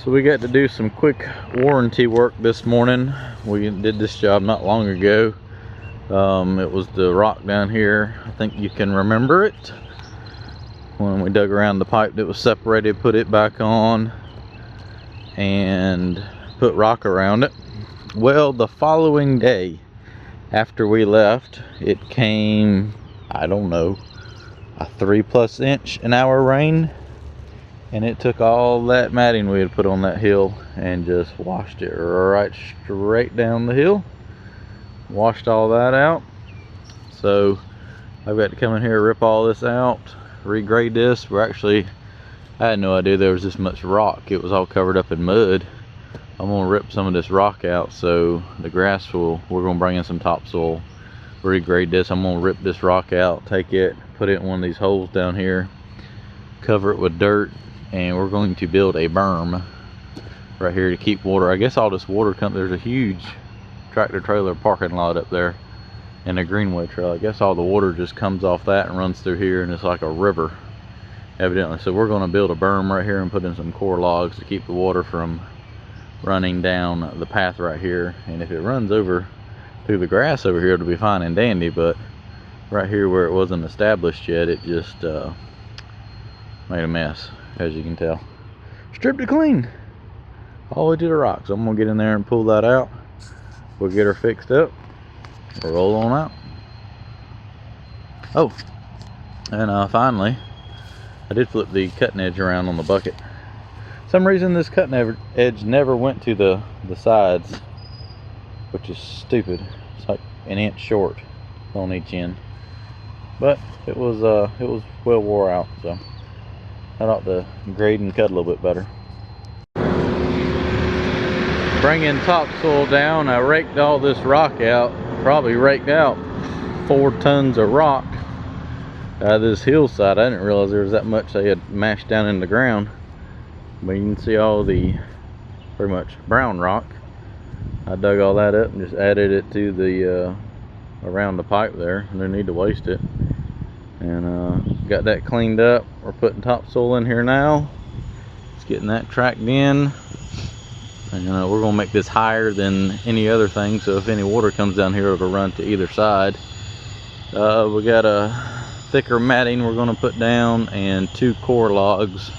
So we got to do some quick warranty work this morning. We did this job not long ago. It was the rock down here. I think you can remember it. When we dug around the pipe that was separated, put it back on, and put rock around it. Well, the following day after we left, it came, I don't know, a 3+ inch an hour rain. And it took all that matting we had put on that hill and just washed it right straight down the hill. Washed all that out. So I've got to come in here, rip all this out, regrade this. I had no idea there was this much rock. It was all covered up in mud. I'm gonna rip some of this rock out so the grass we're gonna bring in some topsoil, regrade this. I'm gonna rip this rock out, take it, put it in one of these holes down here, cover it with dirt, and we're going to build a berm right here to keep water. I guess all this water comes, there's a huge tractor trailer parking lot up there and a greenway trail. I guess all the water just comes off that and runs through here, and it's like a river evidently. So we're going to build a berm right here and put in some core logs to keep the water from running down the path right here. And if it runs over through the grass over here, it'll be fine and dandy, but right here where it wasn't established yet, it just made a mess, as you can tell. Stripped it clean all the way to the rocks. I'm gonna get in there and pull that out. We'll get her fixed up. We'll roll on out. Oh, and finally, I did flip the cutting edge around on the bucket. For some reason this cutting edge never went to the sides, which is stupid. It's like an inch short on each end, but it was well wore out, so I ought to grade and cut a little bit better. Bringing topsoil down, I raked all this rock out. Probably raked out 4 tons of rock out of this hillside. I didn't realize there was that much they had mashed down in the ground. But you can see all the pretty much brown rock. I dug all that up and just added it to the around the pipe there. No need to waste it. And got that cleaned up. We're putting topsoil in here now. Just getting that tracked in. And we're gonna make this higher than any other thing, so if any water comes down here, it'll run to either side. We got a thicker matting we're gonna put down and 2 core logs.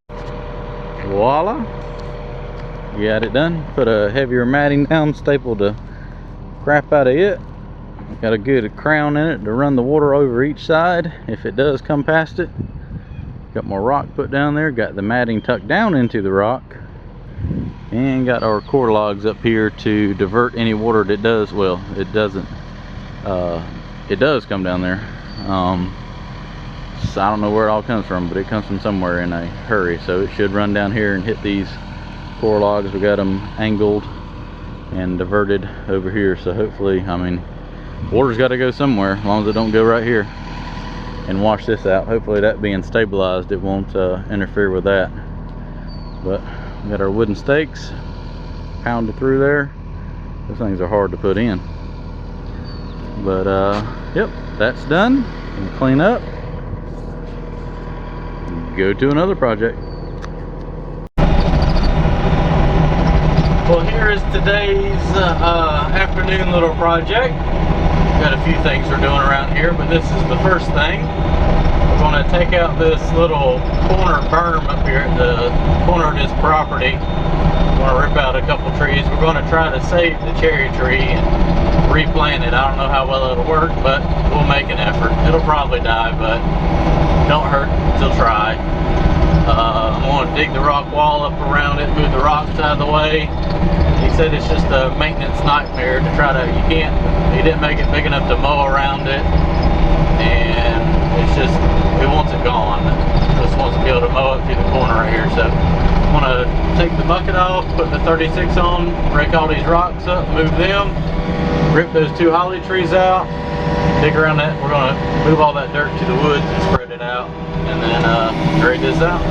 Voila, we got it done. Put a heavier matting down, stapled the crap out of it. Got a good crown in it to run the water over each side if it does come past it. Got more rock put down there, got the matting tucked down into the rock, and got our core logs up here to divert any water that does, well, it doesn't, it does come down there. So I don't know where it all comes from, but it comes from somewhere in a hurry, so it should run down here and hit these core logs. We got them angled and diverted over here, so hopefully, I mean, water's got to go somewhere, as long as it don't go right here and wash this out. Hopefully that being stabilized, it won't interfere with that. But we got our wooden stakes pounded through there. Those things are hard to put in, but yep, that's done. And clean up, go to another project. Well, here is today's afternoon little project. Got a few things we're doing around here, but this is the first thing. We're going to take out this little corner berm up here at the corner of this property. We're going to rip out a couple trees. We're going to try to save the cherry tree and replant it. I don't know how well it'll work, but we'll make an effort. It'll probably die, but don't hurt to try. I'm going to dig the rock wall up around it, move the rocks out of the way. He said it's just a maintenance nightmare to try to, he didn't make it big enough to mow around it, and it's just, he wants it gone. Just wants to be able to mow up through the corner right here. So I'm going to take the bucket off, put the 36 on, break all these rocks up, move them, rip those 2 holly trees out, dig around that. We're going to move all that dirt to the woods and spread it out, and then grade this out.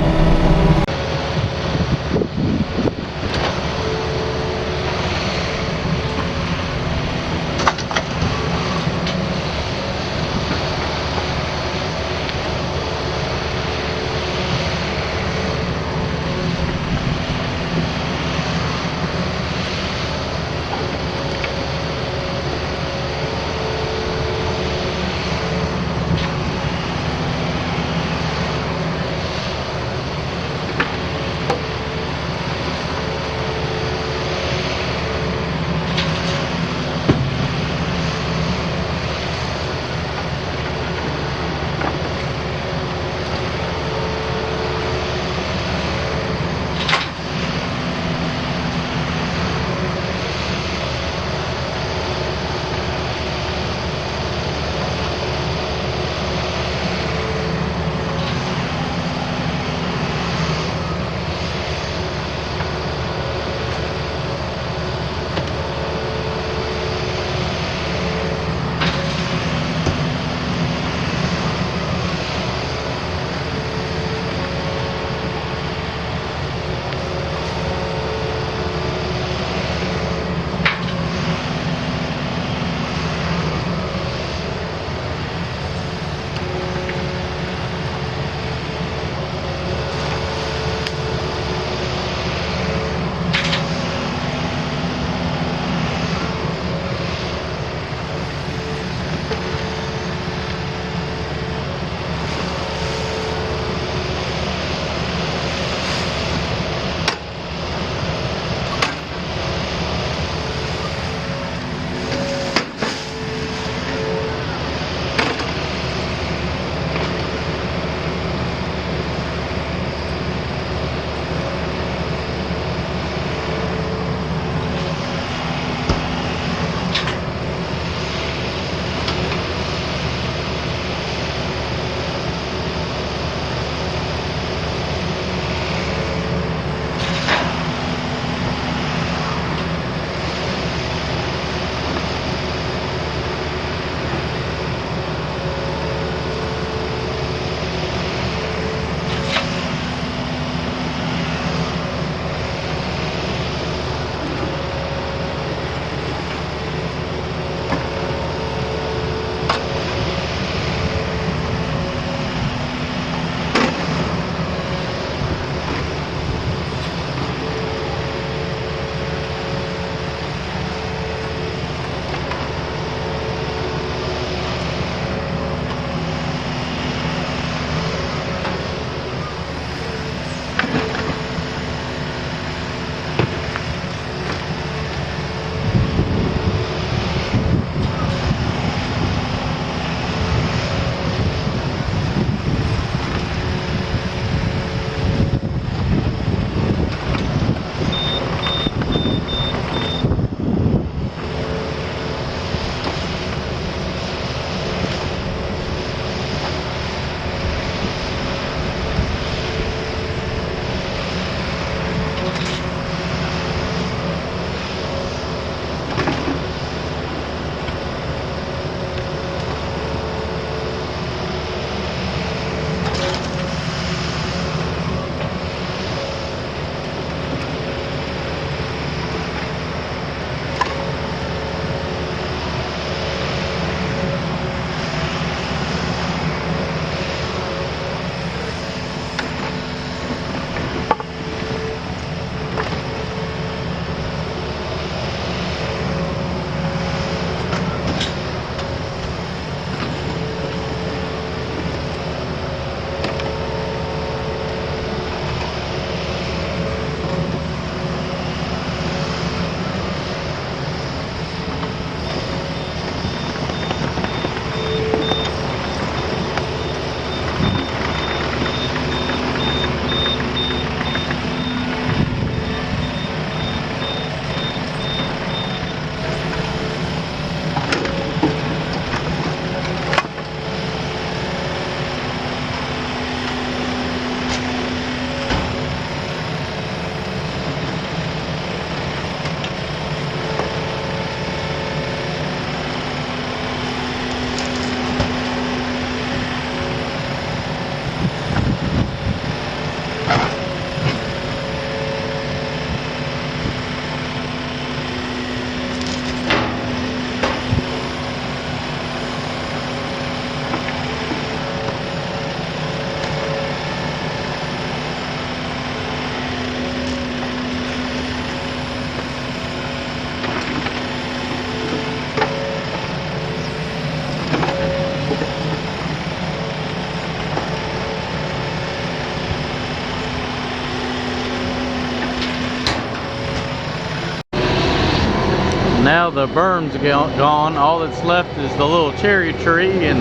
Now the berm's gone. All that's left is the little cherry tree, and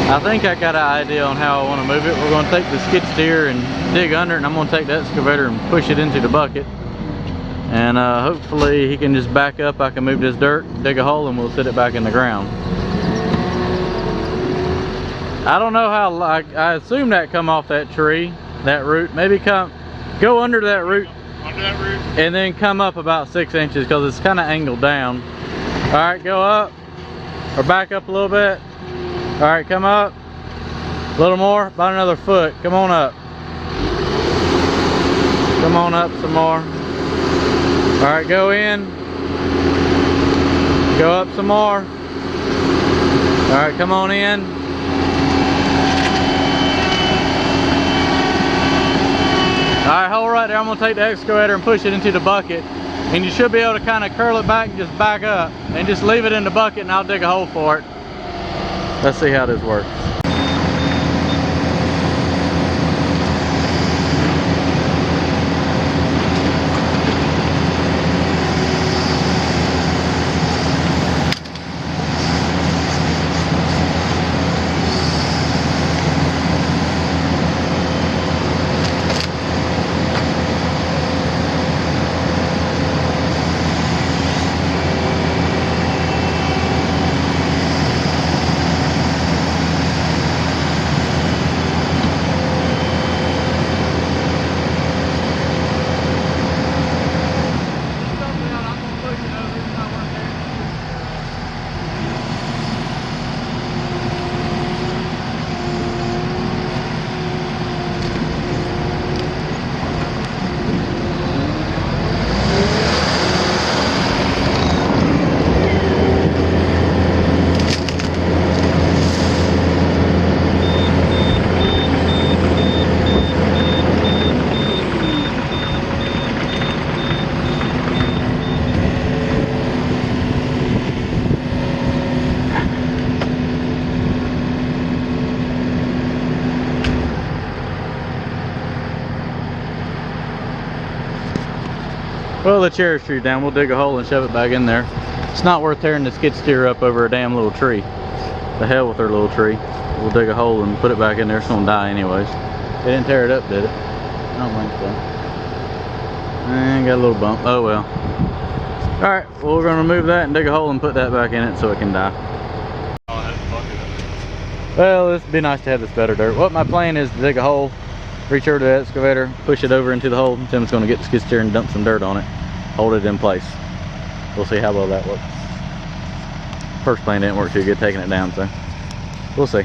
I think I got an idea on how I want to move it. We're going to take the skid steer and dig under it, and I'm going to take the excavator and push it into the bucket. And hopefully he can just back up. I can move this dirt, dig a hole, and we'll sit it back in the ground. I don't know how, I assume that come off that tree, that root. Maybe go under that root. Under that root. And then come up about 6 inches because it's kind of angled down. All right, go up or back up a little bit. All right, come up a little more, about another foot. Come on up. Come on up some more. All right, go in. Go up some more. All right, come on in. All right, hold right there. I'm gonna take the excavator and push it into the bucket. And you should be able to kind of curl it back and just back up. And just leave it in the bucket and I'll dig a hole for it. Let's see how this works. Well, the cherry tree down, we'll dig a hole and shove it back in there. It's not worth tearing the skid steer up over a damn little tree. The hell with their little tree. We'll dig a hole and put it back in there. It's gonna die anyways. They didn't tear it up, did it? I don't think so. And got a little bump. Oh well. Alright, well we're gonna remove that and dig a hole and put that back in it so it can die. Well, it'd be nice to have this better dirt. What my plan is to dig a hole, reach over to the excavator, push it over into the hole. Tim's gonna get the skid steer and dump some dirt on it. Hold it in place. We'll see how well that works. First plan didn't work too good taking it down, so we'll see.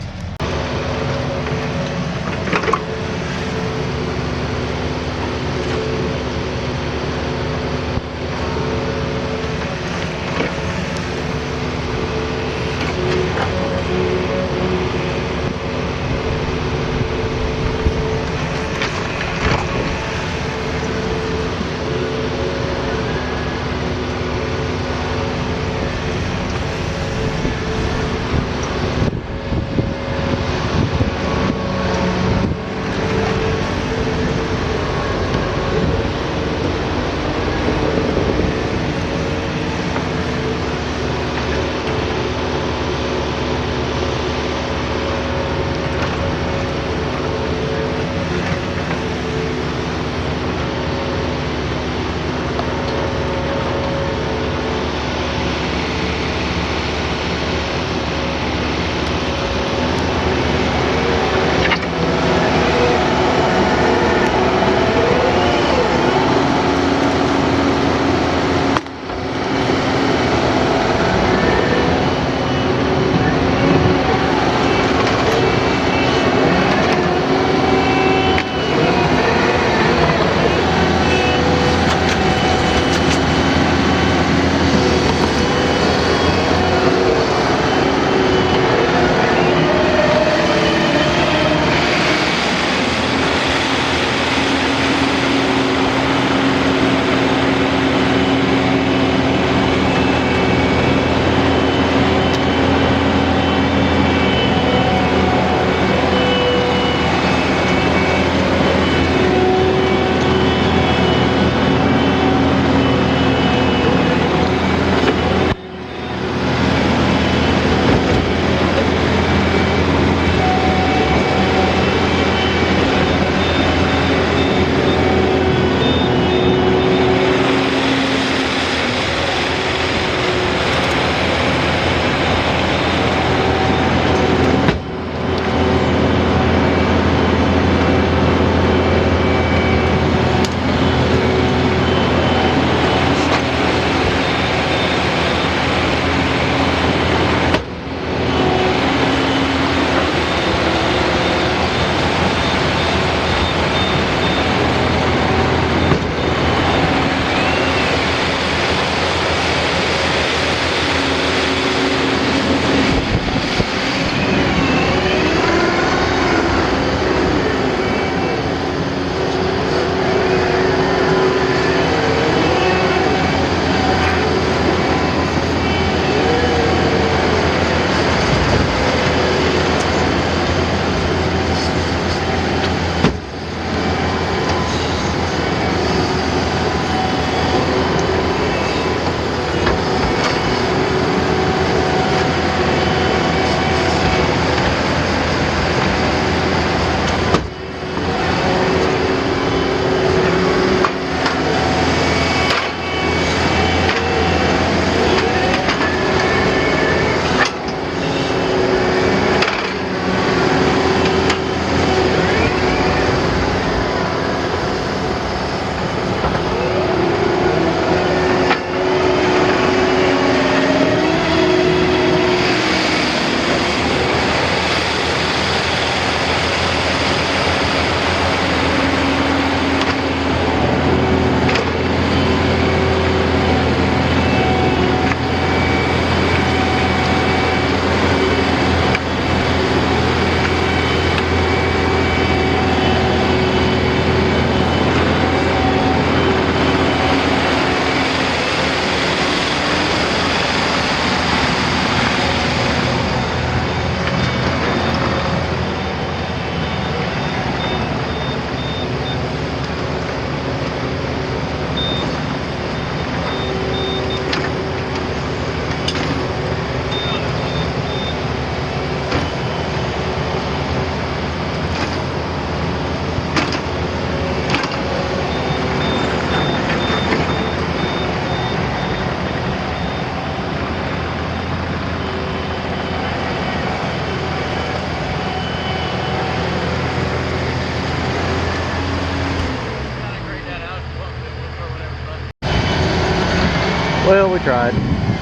tried.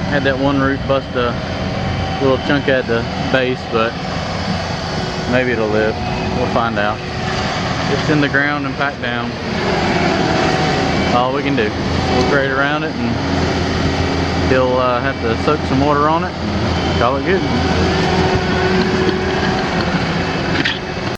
Had that one root bust a little chunk at the base, but maybe it'll live. We'll find out. It's in the ground and packed down. All we can do. We'll grade around it, and he'll have to soak some water on it and call it good.